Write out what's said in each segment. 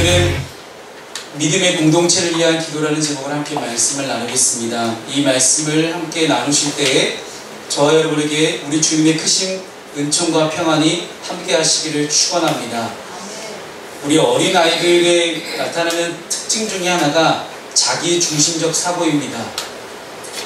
오늘은 믿음의 공동체를 위한 기도라는 제목으로 함께 말씀을 나누겠습니다. 이 말씀을 함께 나누실 때에 저와 여러분에게 우리 주님의 크신 은총과 평안이 함께 하시기를 축원합니다. 우리 어린아이들에 나타나는 특징 중에 하나가 자기중심적 사고입니다.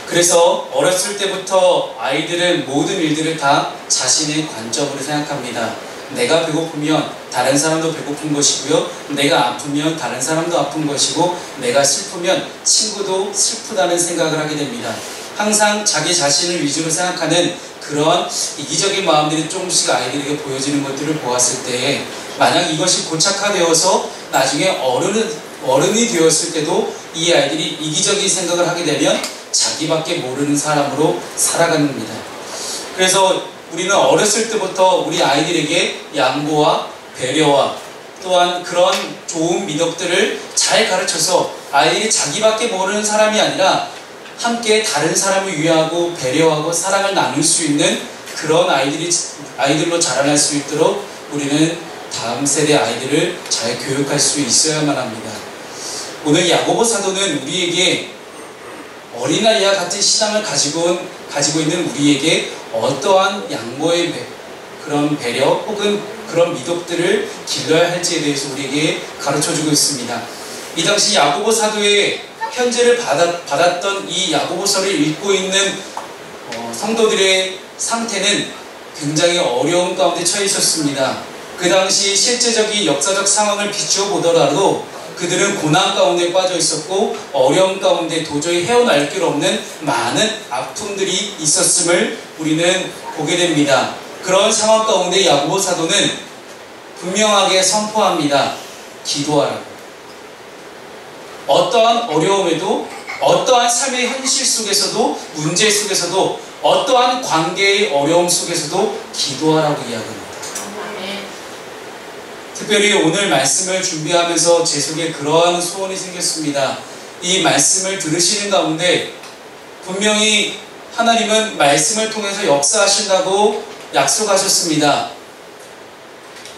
그래서 어렸을 때부터 아이들은 모든 일들을 다 자신의 관점으로 생각합니다. 내가 배고프면 다른 사람도 배고픈 것이고요, 내가 아프면 다른 사람도 아픈 것이고, 내가 슬프면 친구도 슬프다는 생각을 하게 됩니다. 항상 자기 자신을 위주로 생각하는 그런 이기적인 마음들이 조금씩 아이들에게 보여지는 것들을 보았을 때에, 만약 이것이 고착화되어서 나중에 어른이 되었을 때도 이 아이들이 이기적인 생각을 하게 되면 자기밖에 모르는 사람으로 살아가는 겁니다. 그래서 우리는 어렸을 때부터 우리 아이들에게 양보와 배려와 또한 그런 좋은 미덕들을 잘 가르쳐서 아이들이 자기밖에 모르는 사람이 아니라 함께 다른 사람을 위하고 배려하고 사랑을 나눌 수 있는 그런 아이들로 자라날 수 있도록 우리는 다음 세대 아이들을 잘 교육할 수 있어야만 합니다. 오늘 야고보 사도는 우리에게 어린아이와 같은 신앙을 가지고 있는 우리에게 어떠한 양보의 그런 배려 혹은 그런 미덕들을 길러야 할지에 대해서 우리에게 가르쳐주고 있습니다. 이 당시 야고보 사도의 편지를 받았던 이 야고보서를 읽고 있는 성도들의 상태는 굉장히 어려운 가운데 처해 있었습니다. 그 당시 실제적인 역사적 상황을 비추어 보더라도 그들은 고난 가운데 빠져 있었고 어려움 가운데 도저히 헤어날 길 없는 많은 아픔들이 있었음을 우리는 보게 됩니다. 그런 상황 가운데 야고보 사도는 분명하게 선포합니다. 기도하라고. 어떠한 어려움에도, 어떠한 삶의 현실 속에서도, 문제 속에서도, 어떠한 관계의 어려움 속에서도 기도하라고 이야기합니다. 특별히 오늘 말씀을 준비하면서 제 속에 그러한 소원이 생겼습니다. 이 말씀을 들으시는 가운데 분명히 하나님은 말씀을 통해서 역사하신다고 약속하셨습니다.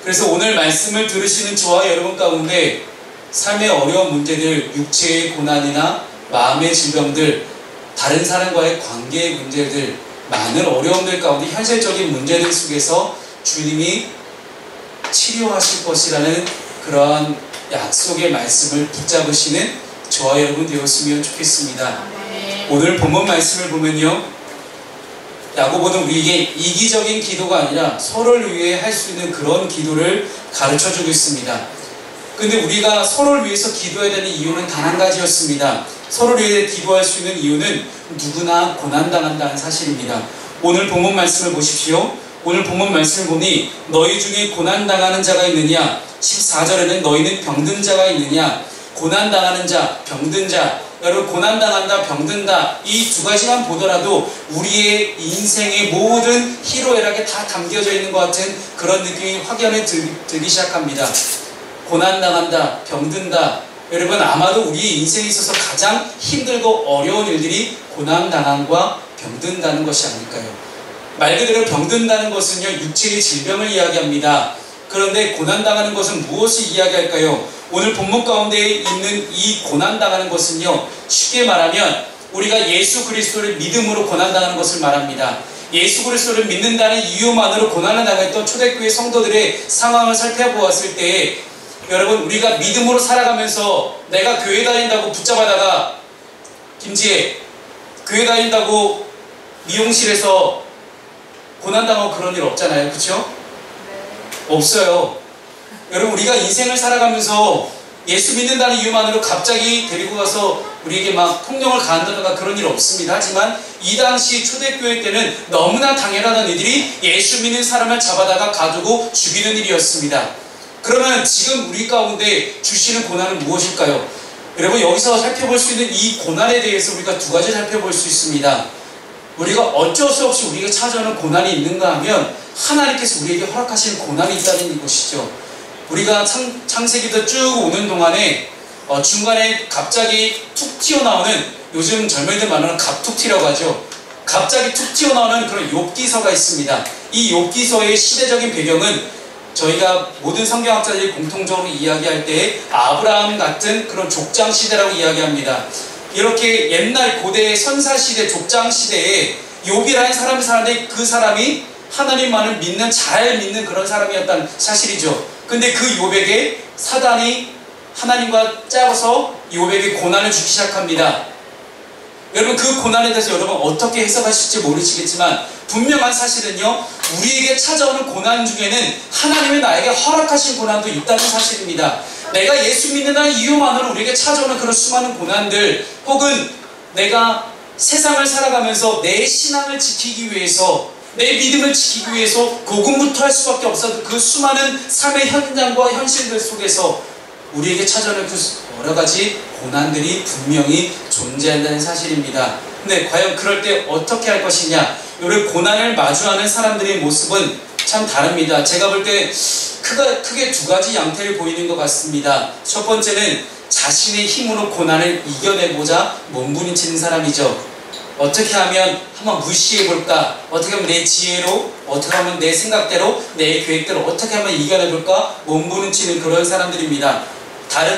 그래서 오늘 말씀을 들으시는 저와 여러분 가운데 삶의 어려운 문제들, 육체의 고난이나 마음의 질병들, 다른 사람과의 관계의 문제들, 많은 어려움들 가운데 현실적인 문제들 속에서 주님이 치료하실 것이라는 그러한 약속의 말씀을 붙잡으시는 저와 여러분 되었으면 좋겠습니다. 오늘 본문 말씀을 보면요, 야고보는 우리에게 이기적인 기도가 아니라 서로를 위해 할 수 있는 그런 기도를 가르쳐주고 있습니다. 근데 우리가 서로를 위해서 기도해야 되는 이유는 단 한 가지였습니다. 서로를 위해 기도할 수 있는 이유는 누구나 고난당한다는 사실입니다. 오늘 본문 말씀을 보십시오. 오늘 본문 말씀을 보니 너희 중에 고난당하는 자가 있느냐, 14절에는 너희는 병든 자가 있느냐. 고난당하는 자, 병든 자, 여러분 고난당한다, 병든다, 이 두 가지만 보더라도 우리의 인생의 모든 희로애락에 다 담겨져 있는 것 같은 그런 느낌이 확연히 들기 시작합니다. 고난당한다, 병든다, 여러분 아마도 우리 인생에 있어서 가장 힘들고 어려운 일들이 고난당함과 병든다는 것이 아닐까요? 말 그대로 병든다는 것은요, 육체의 질병을 이야기합니다. 그런데 고난당하는 것은 무엇을 이야기할까요? 오늘 본문 가운데 있는 이 고난당하는 것은요, 쉽게 말하면 우리가 예수 그리스도를 믿음으로 고난당하는 것을 말합니다. 예수 그리스도를 믿는다는 이유만으로 고난을 당했던 초대교회 성도들의 상황을 살펴보았을 때, 여러분 우리가 믿음으로 살아가면서 내가 교회 다닌다고 붙잡아다가, 김지혜 교회 다닌다고 미용실에서 고난당하고 그런 일 없잖아요. 그렇죠? 없어요. 여러분 우리가 인생을 살아가면서 예수 믿는다는 이유만으로 갑자기 데리고 가서 우리에게 막 폭력을 가한다든가 그런 일 없습니다. 하지만 이 당시 초대교회 때는 너무나 당연한 일들이 예수 믿는 사람을 잡아다가 가두고 죽이는 일이었습니다. 그러면 지금 우리 가운데 주시는 고난은 무엇일까요? 여러분 여기서 살펴볼 수 있는 이 고난에 대해서 우리가 두 가지 살펴볼 수 있습니다. 우리가 어쩔 수 없이 우리에게 찾아오는 고난이 있는가 하면 하나님께서 우리에게 허락하신 고난이 있다는 것이죠. 우리가 창세기도 쭉 오는 동안에 중간에 갑자기 툭 튀어나오는, 요즘 젊은이들 말하는 갑툭튀라고 하죠. 갑자기 툭 튀어나오는 그런 욥기서가 있습니다. 이 욥기서의 시대적인 배경은 저희가 모든 성경학자들이 공통적으로 이야기할 때 아브라함 같은 그런 족장시대라고 이야기합니다. 이렇게 옛날 고대의 선사시대, 족장시대에 욥이라는 사람이 사는데 그 사람이 하나님만을 믿는, 잘 믿는 그런 사람이었다는 사실이죠. 근데 그 욥에게 사단이 하나님과 짜서 욥에게 고난을 주기 시작합니다. 여러분, 그 고난에 대해서 여러분 어떻게 해석하실지 모르시겠지만 분명한 사실은요, 우리에게 찾아오는 고난 중에는 하나님이 나에게 허락하신 고난도 있다는 사실입니다. 내가 예수 믿는 이유만으로 우리에게 찾아오는 그런 수많은 고난들, 혹은 내가 세상을 살아가면서 내 신앙을 지키기 위해서, 내 믿음을 지키기 위해서 고군분투할 수밖에 없었던 그 수많은 삶의 현장과 현실들 속에서 우리에게 찾아오는 그 여러 가지 고난들이 분명히 존재한다는 사실입니다. 근데 과연 그럴 때 어떻게 할 것이냐? 이런 고난을 마주하는 사람들의 모습은 참 다릅니다. 제가 볼 때 크게 두 가지 양태를 보이는 것 같습니다. 첫 번째는 자신의 힘으로 고난을 이겨내보자 몸부림치는 사람이죠. 어떻게 하면 한번 무시해볼까? 어떻게 하면 내 지혜로, 어떻게 하면 내 생각대로, 내 계획대로 어떻게 하면 이겨내볼까? 몸부림치는 그런 사람들입니다.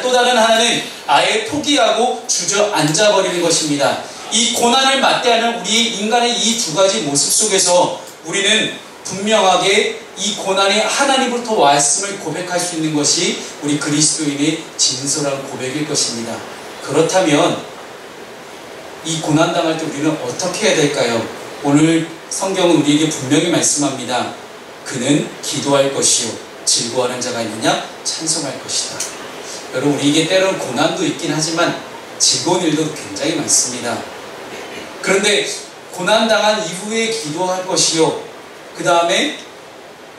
또 다른 하나는 아예 포기하고 주저앉아버리는 것입니다. 이 고난을 맞대하는 우리 인간의 이 두 가지 모습 속에서 우리는 분명하게 이 고난이 하나님으로부터 왔음을 고백할 수 있는 것이 우리 그리스도인의 진솔한 고백일 것입니다. 그렇다면 이 고난당할 때 우리는 어떻게 해야 될까요? 오늘 성경은 우리에게 분명히 말씀합니다. 그는 기도할 것이요 즐거워하는 자가 있느냐? 찬송할 것이다. 여러분, 우리에게 때로는 고난도 있긴 하지만 즐거운 일도 굉장히 많습니다. 그런데 고난당한 이후에 기도할 것이요 그 다음에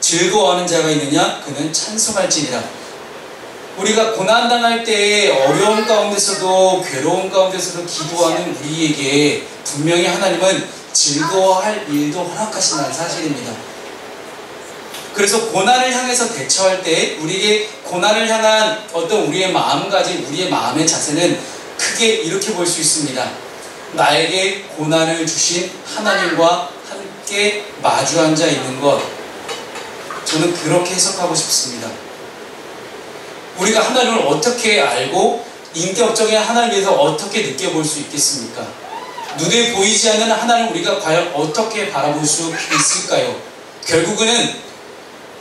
즐거워하는 자가 있느냐? 그는 찬송할지니라. 우리가 고난당할 때 어려움 가운데서도 괴로움 가운데서도 기도하는 우리에게 분명히 하나님은 즐거워할 일도 허락하신다는 사실입니다. 그래서 고난을 향해서 대처할 때 우리에게 고난을 향한 어떤 우리의 마음가짐, 우리의 마음의 자세는 크게 이렇게 볼 수 있습니다. 나에게 고난을 주신 하나님과 함께 마주 앉아 있는 것, 저는 그렇게 해석하고 싶습니다. 우리가 하나님을 어떻게 알고 인격적인 하나님에 대해서 어떻게 느껴볼 수 있겠습니까? 눈에 보이지 않는 하나님을 우리가 과연 어떻게 바라볼 수 있을까요? 결국은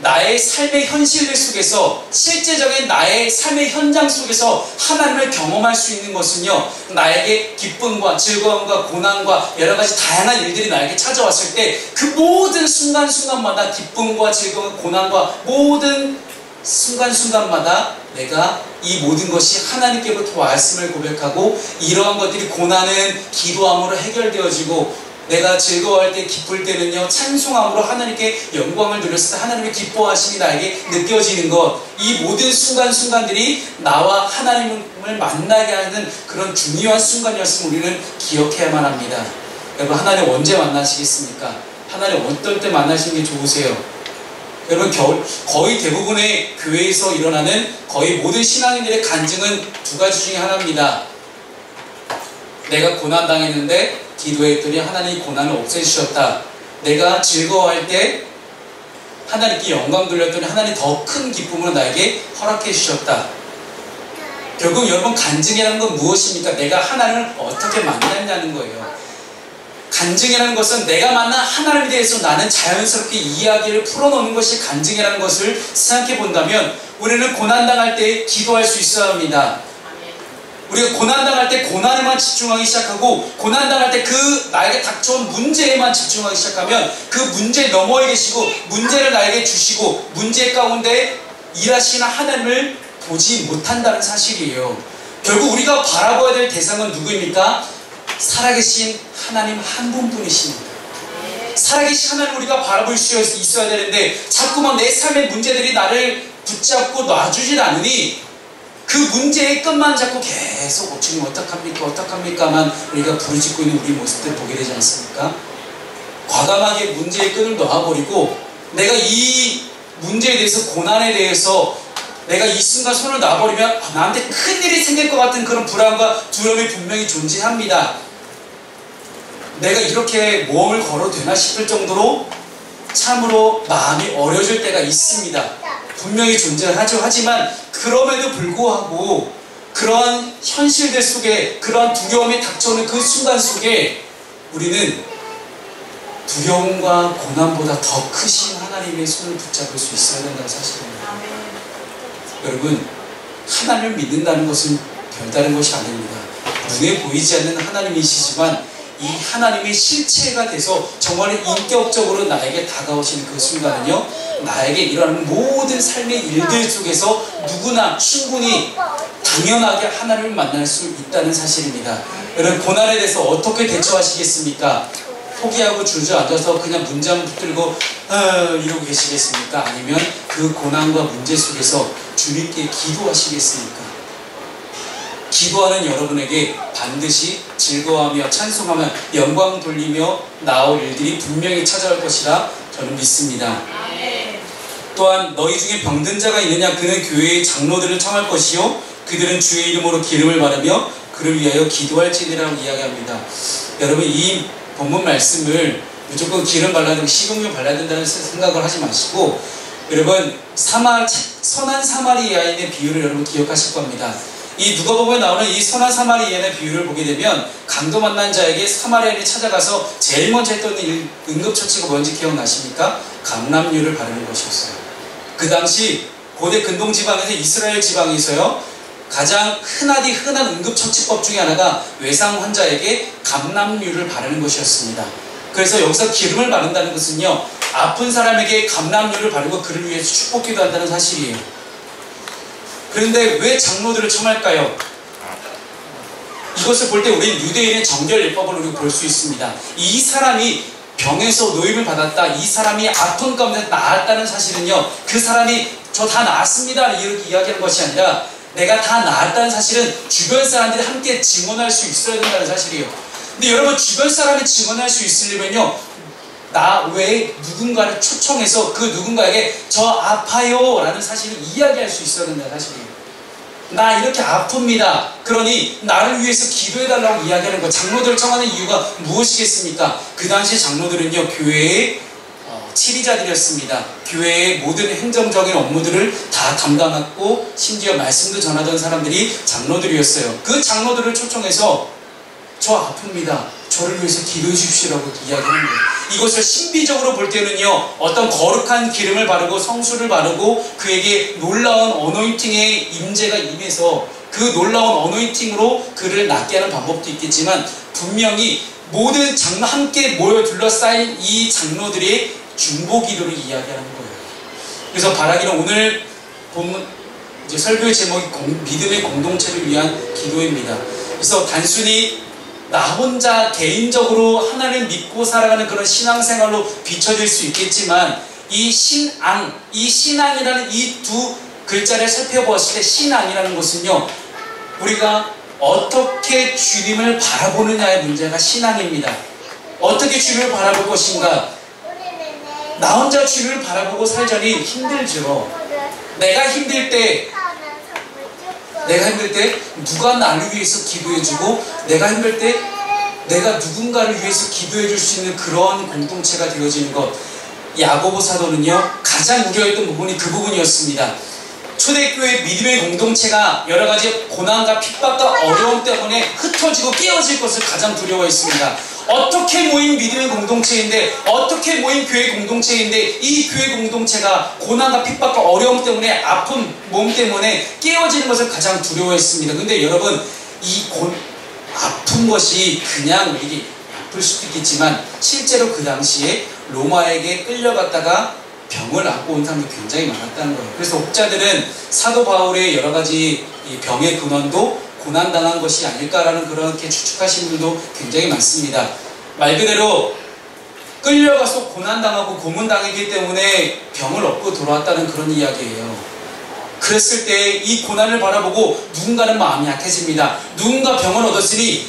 나의 삶의 현실 속에서, 실제적인 나의 삶의 현장 속에서 하나님을 경험할 수 있는 것은요, 나에게 기쁨과 즐거움과 고난과 여러 가지 다양한 일들이 나에게 찾아왔을 때 그 모든 순간순간마다 기쁨과 즐거움, 고난과 모든 순간순간마다 내가 이 모든 것이 하나님께로부터 왔음을 고백하고, 이러한 것들이 고난은 기도함으로 해결되어지고, 내가 즐거워할 때, 기쁠 때는요, 찬송함으로 하나님께 영광을 돌렸을 때 하나님의 기뻐하심이 나에게 느껴지는 것, 이 모든 순간순간들이 나와 하나님을 만나게 하는 그런 중요한 순간이었음을 우리는 기억해야만 합니다. 여러분, 하나님 언제 만나시겠습니까? 하나님 어떨 때 만나시는 게 좋으세요? 여러분, 거의 대부분의 교회에서 일어나는 거의 모든 신앙인들의 간증은 두 가지 중에 하나입니다. 내가 고난당했는데 기도했더니 하나님이 고난을 없애주셨다. 내가 즐거워할 때 하나님께 영광 돌렸더니 하나님이 더 큰 기쁨으로 나에게 허락해 주셨다. 결국 여러분, 간증이라는 건 무엇입니까? 내가 하나님을 어떻게 만났냐는 거예요. 간증이라는 것은 내가 만난 하나님에 대해서 나는 자연스럽게 이야기를 풀어놓는 것이 간증이라는 것을 생각해 본다면 우리는 고난당할 때 기도할 수 있어야 합니다. 우리가 고난당할 때 고난에만 집중하기 시작하고, 고난당할 때 그 나에게 닥쳐온 문제에만 집중하기 시작하면 그 문제 너머에 계시고 문제를 나에게 주시고 문제 가운데 일하시는 하나님을 보지 못한다는 사실이에요. 결국 우리가 바라봐야 될 대상은 누구입니까? 살아계신 하나님 한 분뿐이십니다. 살아계신 하나님 우리가 바라볼 수 있어야 되는데 자꾸만 내 삶의 문제들이 나를 붙잡고 놔주질 않으니 그 문제의 끝만 잡고 계속 주님 어떡합니까 어떡합니까만 우리가 부르짖고 있는 우리 모습들 보게 되지 않습니까? 과감하게 문제의 끈을 놔버리고 내가 이 문제에 대해서, 고난에 대해서 내가 이 순간 손을 놔버리면 나한테 큰일이 생길 것 같은 그런 불안과 두려움이 분명히 존재합니다. 내가 이렇게 모험을 걸어도 되나 싶을 정도로 참으로 마음이 어려질 때가 있습니다. 분명히 존재하죠. 하지만 그럼에도 불구하고 그러한 현실들 속에 그러한 두려움이 닥쳐오는 그 순간 속에 우리는 두려움과 고난보다 더 크신 하나님의 손을 붙잡을 수 있어야 된다는 사실입니다. 여러분, 하나님을 믿는다는 것은 별다른 것이 아닙니다. 눈에 보이지 않는 하나님이시지만 이 하나님의 실체가 돼서 정말 인격적으로 나에게 다가오시는 그 순간은요, 나에게 일어나는 모든 삶의 일들 속에서 누구나 충분히 당연하게 하나님을 만날 수 있다는 사실입니다. 여러분, 고난에 대해서 어떻게 대처하시겠습니까? 포기하고 주저앉아서 그냥 문장 붙들고 이러고 계시겠습니까? 아니면 그 고난과 문제 속에서 주님께 기도하시겠습니까? 기도하는 여러분에게 반드시 즐거워하며 찬송하며 영광 돌리며 나올 일들이 분명히 찾아올 것이라 저는 믿습니다. 또한 너희 중에 병든 자가 있느냐? 그는 교회의 장로들을 청할 것이요 그들은 주의 이름으로 기름을 바르며 그를 위하여 기도할지니라고 이야기합니다. 여러분, 이 본문 말씀을 무조건 기름 발라야 되고 식용유 발라야 된다는 생각을 하지 마시고, 여러분, 선한 사마리아인의 비유를 여러분 기억하실 겁니다. 이 누가복음에 나오는 이 선한 사마리아인의 비유를 보게 되면 강도 만난 자에게 사마리아인이 찾아가서 제일 먼저 했던 응급처치가 뭔지 기억나십니까? 감람유를 바르는 것이었어요. 그 당시 고대 근동지방에서 이스라엘 지방에서요, 가장 흔한 응급처치법 중에 하나가 외상 환자에게 감람유를 바르는 것이었습니다. 그래서 여기서 기름을 바른다는 것은요, 아픈 사람에게 감람유를 바르고 그를 위해서 축복기도 한다는 사실이에요. 그런데 왜 장로들을 청할까요? 이것을 볼 때 우리는 유대인의 정결예법을 우리가 볼 수 있습니다. 이 사람이 병에서 노임을 받았다, 이 사람이 아픈 가운데 나았다는 사실은요, 그 사람이 저 다 나았습니다 이렇게 이야기하는 것이 아니라 내가 다 나았다는 사실은 주변 사람들이 함께 증언할 수 있어야 된다는 사실이에요. 근데 여러분, 주변 사람이 증언할 수 있으려면요, 나 외에 누군가를 초청해서 그 누군가에게 저 아파요 라는 사실을 이야기할 수 있어야 된다는 사실이에요. 나 이렇게 아픕니다. 그러니 나를 위해서 기도해달라고 이야기하는 것. 장로들을 청하는 이유가 무엇이겠습니까? 그 당시 장로들은요, 교회의 치리자들이었습니다. 교회의 모든 행정적인 업무들을 다 담당하고 심지어 말씀도 전하던 사람들이 장로들이었어요. 그 장로들을 초청해서 저 아픕니다, 저를 위해서 기도해 주십시오라고 이야기하는 거예요. 이것을 신비적으로 볼 때는요, 어떤 거룩한 기름을 바르고 성수를 바르고 그에게 놀라운 어노인팅의 임재가 임해서 그 놀라운 어노인팅으로 그를 낫게 하는 방법도 있겠지만, 분명히 모든 장로 함께 모여 둘러싸인 이 장로들의 중보 기도를 이야기하는 거예요. 그래서 바라기는 오늘 본문 이제 설교의 제목이 믿음의 공동체를 위한 기도입니다. 그래서 단순히 나 혼자 개인적으로 하나님을 믿고 살아가는 그런 신앙생활로 비춰질 수 있겠지만, 이 신앙이라는 이 두 글자를 살펴보았을 때 신앙이라는 것은요, 우리가 어떻게 주님을 바라보느냐의 문제가 신앙입니다. 어떻게 주님을 바라볼 것인가? 나 혼자 주님을 바라보고 살자니 힘들죠. 내가 힘들 때 누가 나를 위해서 기도해주고, 내가 힘들 때 내가 누군가를 위해서 기도해줄 수 있는 그런 공동체가 되어지는 것. 야고보 사도는요, 가장 우려했던 부분이 그 부분이었습니다. 초대교회 믿음의 공동체가 여러가지 고난과 핍박과 어려움 때문에 흩어지고 깨어질 것을 가장 두려워했습니다. 어떻게 모인 믿음의 공동체인데, 어떻게 모인 교회 공동체인데, 이 교회 공동체가 고난과 핍박과 어려움 때문에, 아픈 몸 때문에 깨어지는 것을 가장 두려워했습니다. 근데 여러분, 아픈 것이 그냥 우리에게 아플 수도 있겠지만, 실제로 그 당시에 로마에게 끌려갔다가 병을 안고 온 사람들이 굉장히 많았다는 거예요. 그래서 혹자들은 사도 바울의 여러 가지 병의 근원도 고난당한 것이 아닐까라는 그렇게 추측하시는 분도 굉장히 많습니다. 말 그대로 끌려가서 고난당하고 고문당했기 때문에 병을 얻고 돌아왔다는 그런 이야기예요. 그랬을 때 이 고난을 바라보고 누군가는 마음이 약해집니다. 누군가 병을 얻었으니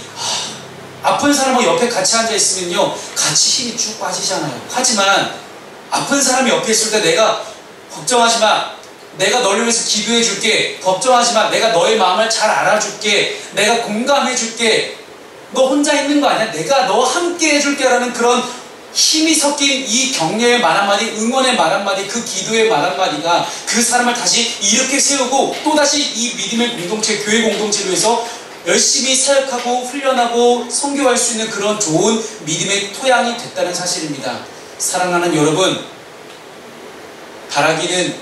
아픈 사람하고 옆에 같이 앉아있으면요, 같이 힘이 쭉 빠지잖아요. 하지만 아픈 사람이 옆에 있을 때 내가 걱정하지 마, 내가 너를 위해서 기도해 줄게, 걱정하지 마, 내가 너의 마음을 잘 알아줄게, 내가 공감해 줄게, 너 혼자 있는 거 아니야, 내가 너 함께 해줄게 라는 그런 힘이 섞인 이 격려의 말 한마디, 응원의 말 한마디, 그 기도의 말 한마디가 그 사람을 다시 이렇게 세우고 또다시 이 믿음의 공동체, 교회 공동체를 위해서 열심히 사역하고 훈련하고 선교할 수 있는 그런 좋은 믿음의 토양이 됐다는 사실입니다. 사랑하는 여러분, 바라기는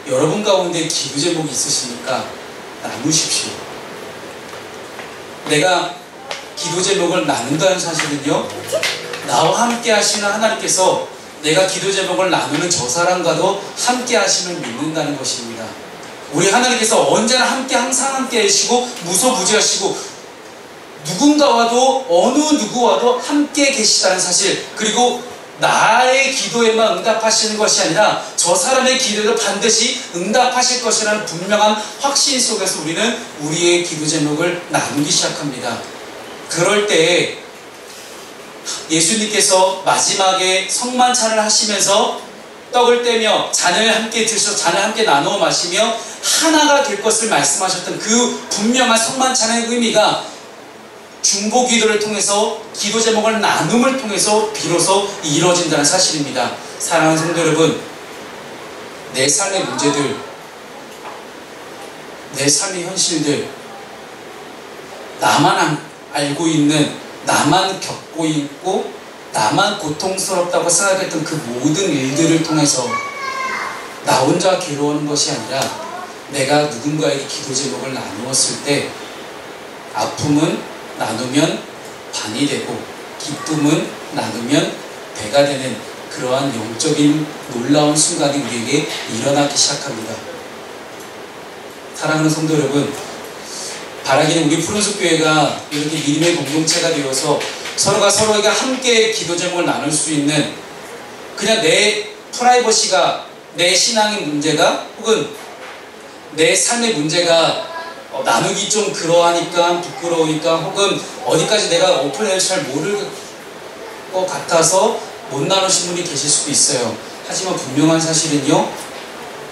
여러분 가운데 기도 제목이 있으시니까 나누십시오. 내가 기도 제목을 나눈다는 사실은요, 나와 함께 하시는 하나님께서 내가 기도 제목을 나누는 저 사람과도 함께 하심을 믿는다는 것입니다. 우리 하나님께서 언제나 함께, 항상 함께 하시고 무소부지하시고 누군가와도 어느 누구와도 함께 계시다는 사실, 그리고 나의 기도에만 응답하시는 것이 아니라 저 사람의 기도에도 반드시 응답하실 것이라는 분명한 확신 속에서 우리는 우리의 기도 제목을 나누기 시작합니다. 그럴 때에 예수님께서 마지막에 성만찬을 하시면서 떡을 떼며 잔을 함께 드셔서 잔을 함께 나누어 마시며 하나가 될 것을 말씀하셨던 그 분명한 성만찬의 의미가 중보기도를 통해서 기도 제목을 나눔을 통해서 비로소 이루어진다는 사실입니다. 사랑하는 성도 여러분, 내 삶의 문제들, 내 삶의 현실들, 나만 알고 있는, 나만 겪고 있고 나만 고통스럽다고 생각했던 그 모든 일들을 통해서 나 혼자 괴로워하는 것이 아니라 내가 누군가에게 기도 제목을 나누었을 때 아픔은 나누면 반이 되고 기쁨은 나누면 배가 되는 그러한 영적인 놀라운 순간이 우리에게 일어나기 시작합니다. 사랑하는 성도 여러분, 바라기는 우리 푸른숲 교회가 이렇게 믿음의 공동체가 되어서 서로가 서로에게 함께 기도 제목을 나눌 수 있는, 그냥 내 프라이버시가, 내 신앙의 문제가 혹은 내 삶의 문제가 나누기 좀 그러하니까, 부끄러우니까, 혹은 어디까지 내가 오픈해서 잘 모를 것 같아서 못 나누신 분이 계실 수도 있어요. 하지만 분명한 사실은요,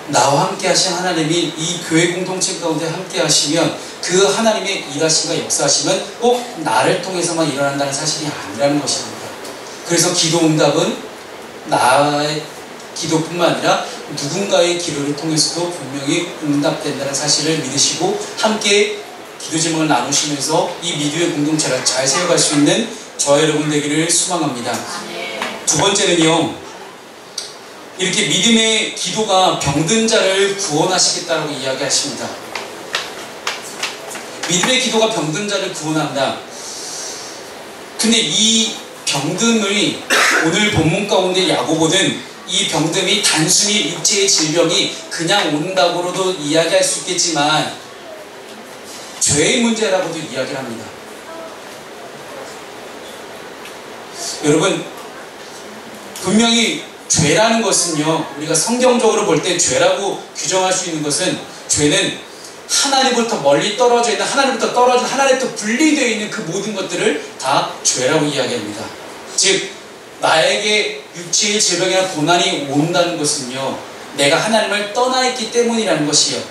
나와 함께 하신 하나님이 이 교회 공동체 가운데 함께 하시면 그 하나님의 일하심과 역사하심은 꼭 나를 통해서만 일어난다는 사실이 아니라는 것입니다. 그래서 기도 응답은 나의 기도뿐만 아니라 누군가의 기도를 통해서도 분명히 응답된다는 사실을 믿으시고 함께 기도 제목을 나누시면서 이 믿음의 공동체를 잘 세워갈 수 있는 저와 여러분 되기를 소망합니다. 두 번째는요, 이렇게 믿음의 기도가 병든 자를 구원하시겠다라고 이야기하십니다. 믿음의 기도가 병든 자를 구원한다. 근데 이 병듦을 오늘 본문 가운데 야고보는 이 병듦이 단순히 육체의 질병이 그냥 온다고로도 이야기할 수 있겠지만 죄의 문제라고도 이야기를 합니다. 여러분, 분명히 죄라는 것은요, 우리가 성경적으로 볼 때 죄라고 규정할 수 있는 것은, 죄는 하나님부터 멀리 떨어져 있는, 하나님부터 떨어진, 하나님부터 분리되어 있는 그 모든 것들을 다 죄라고 이야기합니다. 즉 나에게 육체의 질병이나 고난이 온다는 것은요, 내가 하나님을 떠나 있기 때문이라는 것이요,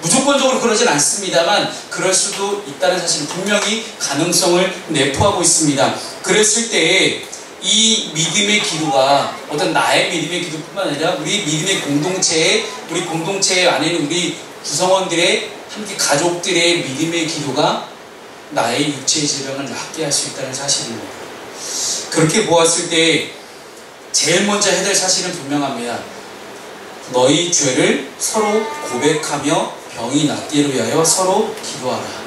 무조건적으로 그러진 않습니다만 그럴 수도 있다는 사실, 분명히 가능성을 내포하고 있습니다. 그랬을 때에 이 믿음의 기도가 어떤 나의 믿음의 기도뿐만 아니라 우리 믿음의 공동체에, 우리 공동체 안에 있는 우리 구성원들의, 함께 가족들의 믿음의 기도가 나의 육체의 질병을 낫게 할 수 있다는 사실입니다. 그렇게 보았을 때 제일 먼저 해야 될 사실은 분명합니다. 너희 죄를 서로 고백하며 병이 낫기를 위하여 서로 기도하라.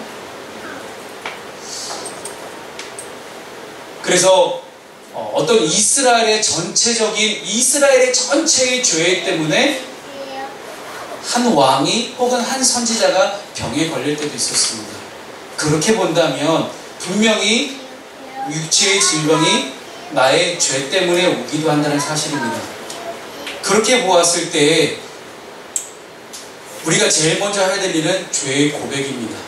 그래서 어떤 이스라엘의 전체의 죄 때문에 한 왕이 혹은 한 선지자가 병에 걸릴 때도 있었습니다. 그렇게 본다면 분명히 육체의 질병이 나의 죄 때문에 오기도 한다는 사실입니다. 그렇게 보았을 때 우리가 제일 먼저 해야 될 일은 죄의 고백입니다.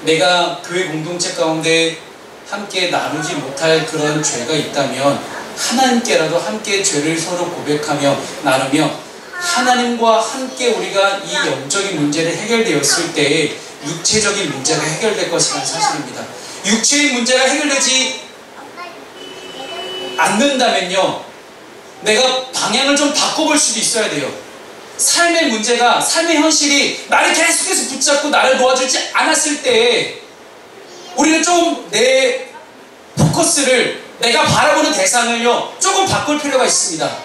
내가 교회 공동체 가운데 함께 나누지 못할 그런 죄가 있다면 하나님께라도 함께 죄를 서로 고백하며 나누며 하나님과 함께 우리가 이 영적인 문제를 해결되었을 때에 육체적인 문제가 해결될 것이라는 사실입니다. 육체의 문제가 해결되지 않는다면요, 내가 방향을 좀 바꿔볼 수도 있어야 돼요. 삶의 문제가, 삶의 현실이 나를 계속해서 붙잡고 나를 놓아주지 않았을 때 우리는 좀 내 포커스를, 내가 바라보는 대상을요 조금 바꿀 필요가 있습니다.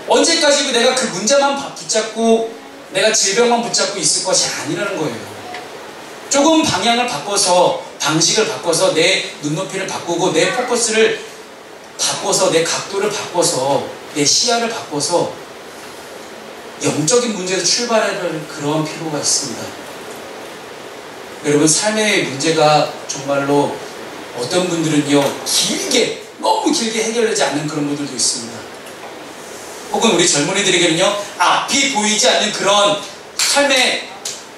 언제까지 내가 그 문제만 붙잡고 내가 질병만 붙잡고 있을 것이 아니라는 거예요. 조금 방향을 바꿔서, 방식을 바꿔서, 내 눈높이를 바꾸고 내 포커스를 바꿔서, 내 각도를 바꿔서, 내 시야를 바꿔서 영적인 문제에서 출발할 그런 필요가 있습니다. 여러분, 삶의 문제가 정말로 어떤 분들은요 길게, 너무 길게 해결되지 않는 그런 분들도 있습니다. 혹은 우리 젊은이들에게는요 앞이 보이지 않는 그런 삶의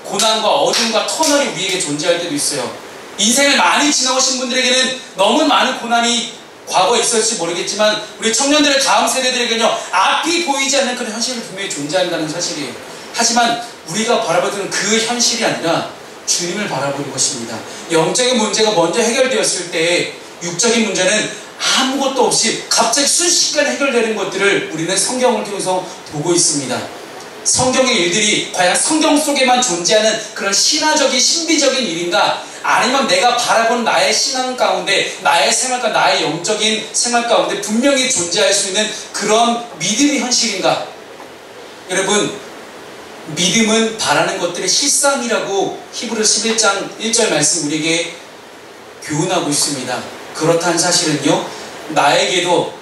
고난과 어둠과 터널이 우리에게 존재할 때도 있어요. 인생을 많이 지나오신 분들에게는 너무 많은 고난이 과거에 있었을지 모르겠지만, 우리 청년들의 다음 세대들에게는요 앞이 보이지 않는 그런 현실이 분명히 존재한다는 사실이에요. 하지만 우리가 바라보는 그 현실이 아니라 주님을 바라보는 것입니다. 영적인 문제가 먼저 해결되었을 때 육적인 문제는 아무것도 없이 갑자기 순식간에 해결되는 것들을 우리는 성경을 통해서 보고 있습니다. 성경의 일들이 과연 성경 속에만 존재하는 그런 신화적인 신비적인 일인가, 아니면 내가 바라본 나의 신앙 가운데, 나의 생활 가운데, 나의 영적인 생활 가운데 분명히 존재할 수 있는 그런 믿음의 현실인가? 여러분, 믿음은 바라는 것들의 실상이라고 히브리서 11장 1절 말씀 우리에게 교훈하고 있습니다. 그렇다는 사실은요, 나에게도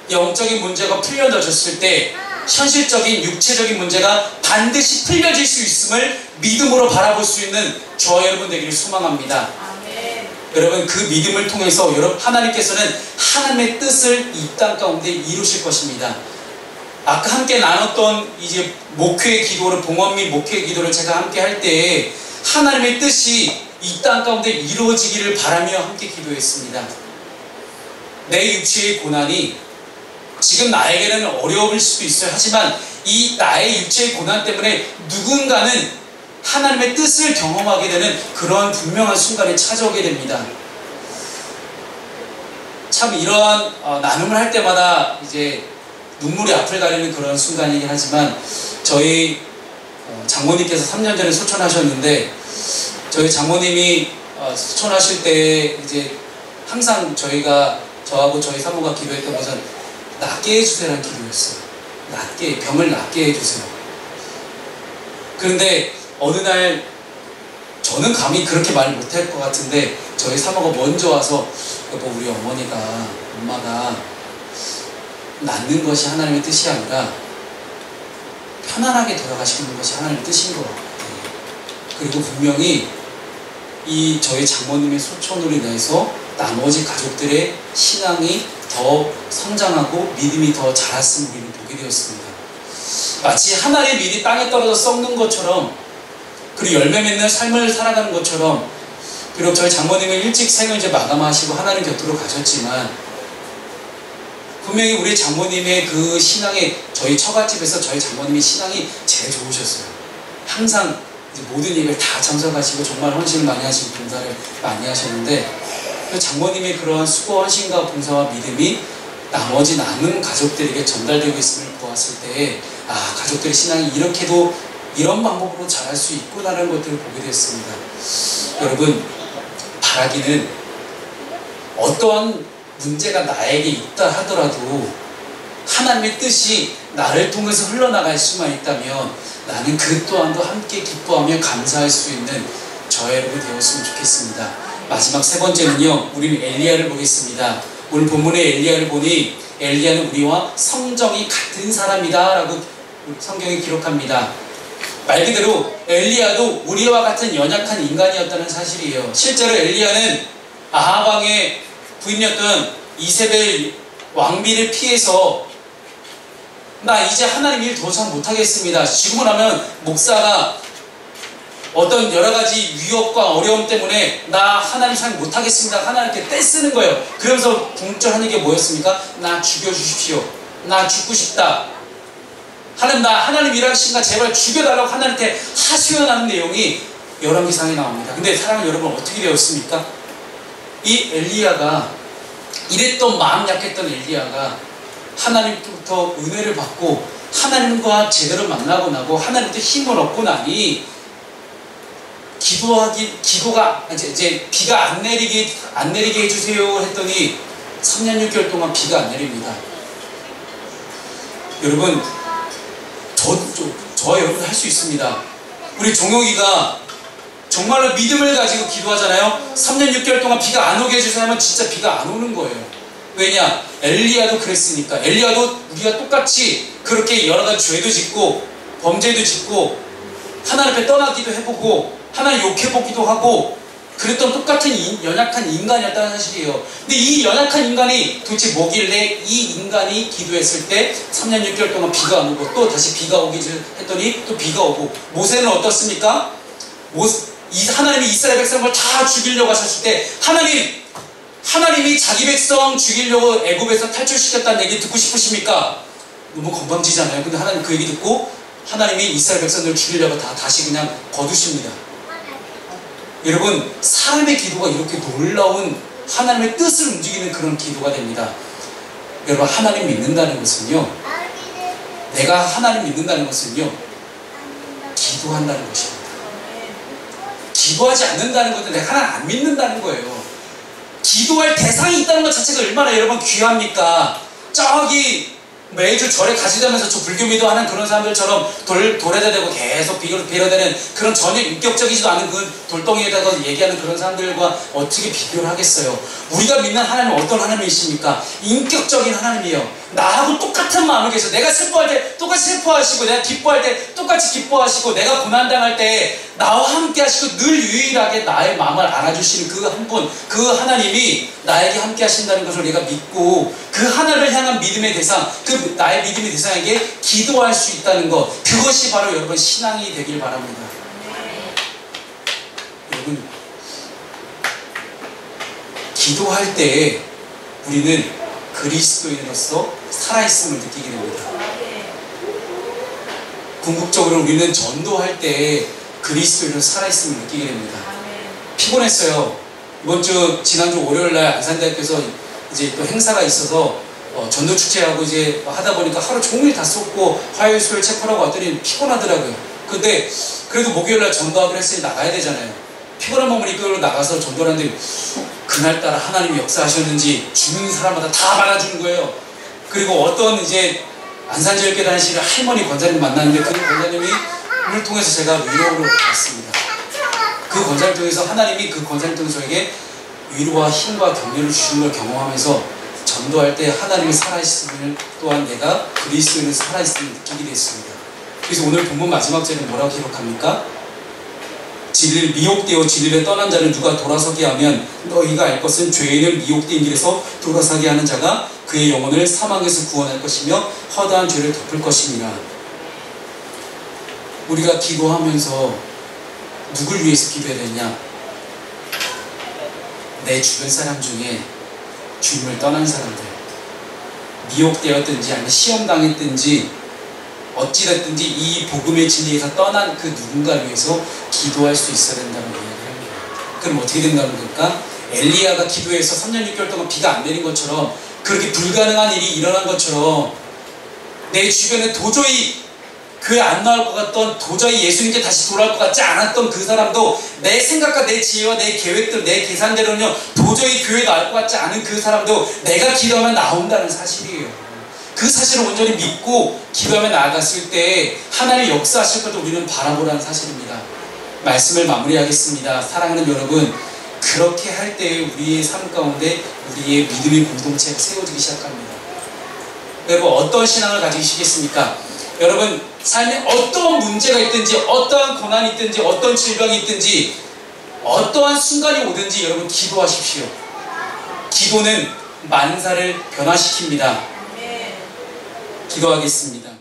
영적인 문제가 풀려졌을 때 현실적인 육체적인 문제가 반드시 풀려질 수 있음을 믿음으로 바라볼 수 있는 저와 여러분 되기를 소망합니다. 아멘. 여러분, 그 믿음을 통해서 하나님께서는 하나님의 뜻을 이 땅 가운데 이루실 것입니다. 아까 함께 나눴던 이제 목회의 기도를, 봉헌 및 목회의 기도를 제가 함께 할 때 하나님의 뜻이 이 땅 가운데 이루어지기를 바라며 함께 기도했습니다. 내 육체의 고난이 지금 나에게는 어려울 수도 있어요. 하지만 이 나의 육체의 고난 때문에 누군가는 하나님의 뜻을 경험하게 되는 그런 분명한 순간이 찾아오게 됩니다. 참 이러한 나눔을 할 때마다 이제 눈물이 앞을 가리는 그런 순간이긴 하지만, 저희 장모님께서 3년 전에 소천하셨는데, 저희 장모님이 소천하실 때 이제 항상 저하고 저희 사모가 기도했던 것은 낫게 해주세요라는 기도였어요. 병을 낫게 해주세요. 그런데 어느 날, 저는 감히 그렇게 말 못할 것 같은데 저희 사모가 먼저 와서, 여보, 우리 엄마가 낫는 것이 하나님의 뜻이 아니라 편안하게 돌아가시는 것이 하나님의 뜻인 것 같아요. 그리고 분명히 이 저희 장모님의 소천으로 인해서 나머지 가족들의 신앙이 더 성장하고 믿음이 더 자랐음을 우리는 보게 되었습니다. 마치 한 알의 밀이 땅에 떨어져 썩는 것처럼, 그리고 열매 맺는 삶을 살아가는 것처럼, 비록 저희 장모님은 일찍 생을 이제 마감하시고 하나님 곁으로 가셨지만, 분명히 우리 장모님의 그 신앙에, 저희 처갓집에서 저희 장모님의 신앙이 제일 좋으셨어요. 항상 이제 모든 예배를 다 참석하시고 정말 헌신을 많이 하시고 봉사를 많이 하셨는데, 그 장모님의 그런 수고, 헌신과 봉사와 믿음이 나머지 남은 가족들에게 전달되고 있음을 보았을 때, 가족들의 신앙이 이렇게도 이런 방법으로 자랄 수 있구나라는 것들을 보게 됐습니다. 여러분, 바라기는 어떠한 문제가 나에게 있다 하더라도 하나님의 뜻이 나를 통해서 흘러나갈 수만 있다면 나는 그 또한도 함께 기뻐하며 감사할 수 있는 저와 여러분 되었으면 좋겠습니다. 마지막 세 번째는요, 우리는 엘리야를 보겠습니다. 오늘 본문의 엘리야를 보니 엘리야는 우리와 성정이 같은 사람이다 라고 성경이 기록합니다. 말 그대로 엘리야도 우리와 같은 연약한 인간이었다는 사실이에요. 실제로 엘리야는 아합 왕의 부인이었던 이세벨 왕비를 피해서, 나 이제 하나님 일 더 이상 못하겠습니다. 지금은 하면 목사가 어떤 여러가지 위협과 어려움 때문에 나 하나님 상 못하겠습니다. 하나님께 떼쓰는 거예요. 그러면서 궁절하는 게 뭐였습니까? 나 죽여주십시오. 나 죽고 싶다. 하나님 일하신가 제발 죽여달라고 하나님께 하소연하는 내용이 열왕기상에 나옵니다. 근데 사랑하는 여러분, 어떻게 되었습니까? 이 엘리야가 이랬던 마음 약했던 엘리야가 하나님부터 은혜를 받고 하나님과 제대로 만나고 나고 하나님부터 힘을 얻고 나니 기도가 이제 비가 안 내리게 해주세요 했더니 3년 6개월 동안 비가 안 내립니다. 여러분, 저 여러분 할 수 있습니다. 우리 종혁이가 정말로 믿음을 가지고 기도하잖아요. 3년 6개월 동안 비가 안 오게 해주세요 하면 진짜 비가 안 오는 거예요. 왜냐? 엘리야도 그랬으니까. 엘리야도 우리가 똑같이 그렇게 여러 가지 죄도 짓고 범죄도 짓고 하나님 앞에 떠나기도 해보고 하나님 욕해보기도 하고 그랬던 똑같은 연약한 인간이었다는 사실이에요. 근데 이 연약한 인간이 도대체 뭐길래 이 인간이 기도했을 때 3년 6개월 동안 비가 안 오고 또 다시 비가 오기 했더니 또 비가 오고 모세는 어떻습니까? 하나님이 이스라엘 백성을 다 죽이려고 하셨을 때 하나님이 자기 백성 죽이려고 애굽에서 탈출시켰다는 얘기 듣고 싶으십니까? 너무 건방지잖아요. 근데 하나님 그 얘기 듣고 하나님이 이스라엘 백성들을 죽이려고 다시 그냥 거두십니다. 여러분, 사람의 기도가 이렇게 놀라운 하나님의 뜻을 움직이는 그런 기도가 됩니다. 여러분, 하나님 믿는다는 것은요, 내가 하나님 믿는다는 것은요, 기도한다는 것입니다. 기도하지 않는다는 것은 내가 하나님 안 믿는다는 거예요. 기도할 대상이 있다는 것 자체가 얼마나 여러분 귀합니까? 저기 매주 절에 가시다면서 저 불교 믿어하는 그런 사람들처럼 돌에다 대고 계속 빌어대는 그런 전혀 인격적이지도 않은 그 돌덩이에다가 얘기하는 그런 사람들과 어떻게 비교를 하겠어요? 우리가 믿는 하나님은 어떤 하나님이십니까? 인격적인 하나님이에요. 나하고 똑같은 마음을 계셔. 내가 슬퍼할 때 똑같이 슬퍼하시고 내가 기뻐할 때 똑같이 기뻐하시고 내가 고난당할 때 나와 함께 하시고 늘 유일하게 나의 마음을 알아주시는 그 한 분, 그 하나님이 나에게 함께 하신다는 것을 내가 믿고 그 하나님을 향한 믿음의 대상, 그 나의 믿음의 대상에게 기도할 수 있다는 것, 그것이 바로 여러분 신앙이 되길 바랍니다. 여러분, 기도할 때 우리는 그리스도인으로서 살아있음을 느끼게 됩니다. 궁극적으로 우리는 전도할 때 그리스도인으로서 살아있음을 느끼게 됩니다. 피곤했어요. 지난주 월요일날 안산대학교에서 이제 또 행사가 있어서 전도 축제하고 이제 하다 보니까 하루 종일 다 쏟고 화요일 수요일 체크하고 왔더니 피곤하더라고요. 근데 그래도 목요일날 전도하기로 했으니 나가야 되잖아요. 피곤한 몸을 이끌고 나가서 전도를 하는데 그날따라 하나님이 역사하셨는지 주는 사람마다 다 받아주는 거예요. 그리고 어떤 이제 안산제일교회 다니시는 할머니 권사님 만났는데 그 권사님을 통해서 제가 위로를 받았습니다. 그 권사님 통해서 하나님이 그 권사님 통해서 저에게 위로와 힘과 격려를 주시는 걸 경험하면서 전도할 때 하나님의 살아있음을 또한 내가 그리스도인의 살아있음을 느끼게 됐습니다. 그래서 오늘 본문 마지막 절은 뭐라고 기록합니까? 미혹되어 진리를 떠난 자를 누가 돌아서게 하면 너희가 알 것은 죄인을 미혹된 길에서 돌아서게 하는 자가 그의 영혼을 사망에서 구원할 것이며 허다한 죄를 덮을 것이니라. 우리가 기도하면서 누굴 위해서 기도해야 되냐? 내 주변 사람 중에 주님을 떠난 사람들, 미혹되었든지 아니면 시험당했든지 어찌됐든지 이 복음의 진리에서 떠난 그 누군가를 위해서 기도할 수 있어야 된다는 이야기합니다. 그럼 어떻게 된다는 겁니까? 엘리야가 기도해서 3년 6개월 동안 비가 안 내린 것처럼, 그렇게 불가능한 일이 일어난 것처럼 내 주변에 도저히 교회 안 나올 것 같던, 도저히 예수님께 다시 돌아올 것 같지 않았던 그 사람도 내 생각과 내 지혜와 내 계획들, 내 계산대로는요 도저히 교회 나올 것 같지 않은 그 사람도 내가 기도하면 나온다는 사실이에요. 그 사실을 온전히 믿고 기도하며 나아갔을 때 하나님의 역사하실 것도 우리는 바라보라는 사실입니다. 말씀을 마무리하겠습니다. 사랑하는 여러분, 그렇게 할 때 우리의 삶 가운데 우리의 믿음의 공동체가 세워지기 시작합니다. 여러분, 어떤 신앙을 가지시겠습니까? 여러분, 삶에 어떠한 문제가 있든지 어떠한 고난이 있든지 어떤 질병이 있든지 어떠한 순간이 오든지 여러분 기도하십시오. 기도는 만사를 변화시킵니다. 기도하겠습니다.